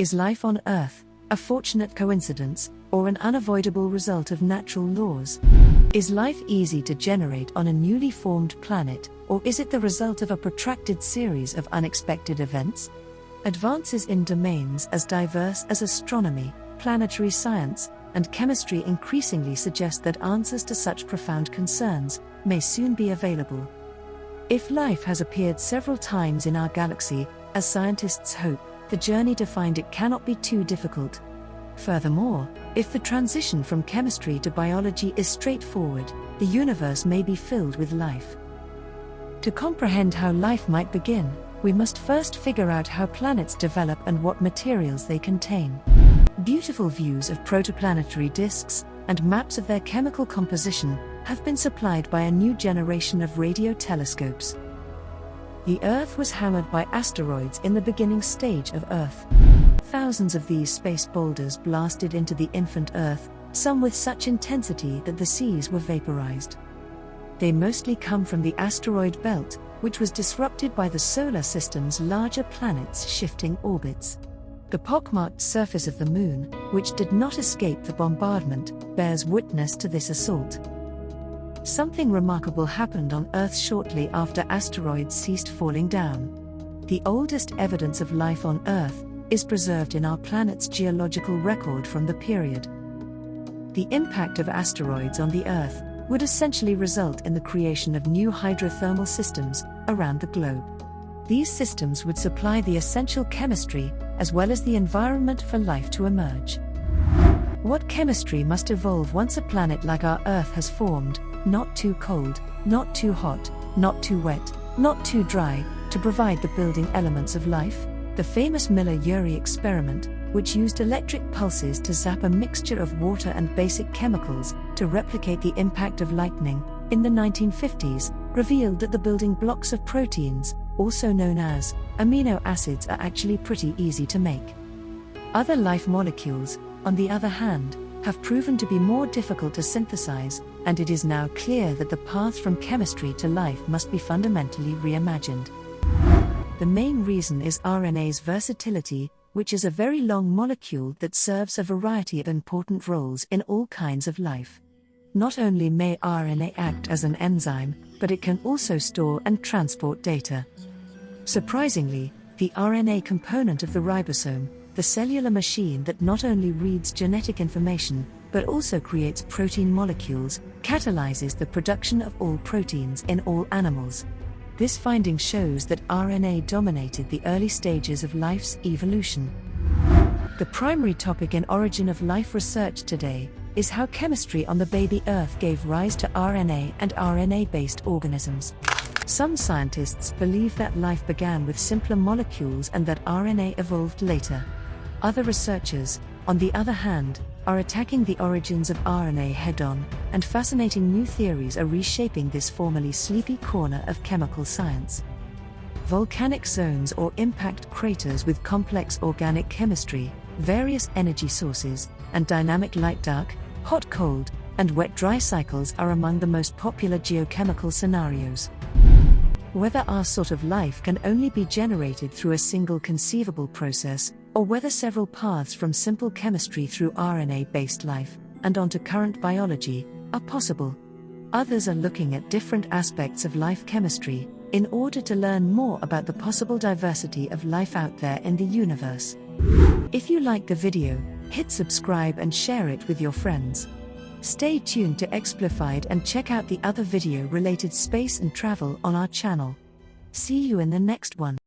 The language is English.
Is life on Earth a fortunate coincidence, or an unavoidable result of natural laws? Is life easy to generate on a newly formed planet, or is it the result of a protracted series of unexpected events? Advances in domains as diverse as astronomy, planetary science, and chemistry increasingly suggest that answers to such profound concerns may soon be available. If life has appeared several times in our galaxy, as scientists hope, the journey to find it cannot be too difficult. Furthermore, if the transition from chemistry to biology is straightforward, the universe may be filled with life. To comprehend how life might begin, we must first figure out how planets develop and what materials they contain. Beautiful views of protoplanetary disks and maps of their chemical composition have been supplied by a new generation of radio telescopes. The Earth was hammered by asteroids in the beginning stage of Earth. Thousands of these space boulders blasted into the infant Earth, some with such intensity that the seas were vaporized. They mostly come from the asteroid belt, which was disrupted by the solar system's larger planets' shifting orbits. The pockmarked surface of the Moon, which did not escape the bombardment, bears witness to this assault. Something remarkable happened on Earth shortly after asteroids ceased falling down. The oldest evidence of life on Earth is preserved in our planet's geological record from the period. The impact of asteroids on the Earth would essentially result in the creation of new hydrothermal systems around the globe. These systems would supply the essential chemistry, as well as the environment for life to emerge. What chemistry must evolve once a planet like our Earth has formed, not too cold, not too hot, not too wet, not too dry, to provide the building elements of life? The famous Miller-Urey experiment, which used electric pulses to zap a mixture of water and basic chemicals to replicate the impact of lightning, in the 1950s, revealed that the building blocks of proteins, also known as amino acids, are actually pretty easy to make. Other life molecules, on the other hand, have proven to be more difficult to synthesize, and it is now clear that the path from chemistry to life must be fundamentally reimagined. The main reason is RNA's versatility, which is a very long molecule that serves a variety of important roles in all kinds of life. Not only may RNA act as an enzyme, but it can also store and transport data. Surprisingly, the RNA component of the ribosome, the cellular machine that not only reads genetic information, but also creates protein molecules, catalyzes the production of all proteins in all animals. This finding shows that RNA dominated the early stages of life's evolution. The primary topic in origin of life research today is how chemistry on the baby Earth gave rise to RNA and RNA-based organisms. Some scientists believe that life began with simpler molecules and that RNA evolved later. Other researchers, on the other hand, are attacking the origins of RNA head-on, and fascinating new theories are reshaping this formerly sleepy corner of chemical science. Volcanic zones or impact craters with complex organic chemistry, various energy sources, and dynamic light-dark, hot-cold, and wet-dry cycles are among the most popular geochemical scenarios. Whether our sort of life can only be generated through a single conceivable process, or whether several paths from simple chemistry through RNA-based life, and onto current biology, are possible. Others are looking at different aspects of life chemistry, in order to learn more about the possible diversity of life out there in the universe. If you like the video, hit subscribe and share it with your friends. Stay tuned to Explified and check out the other video related space and travel on our channel. See you in the next one.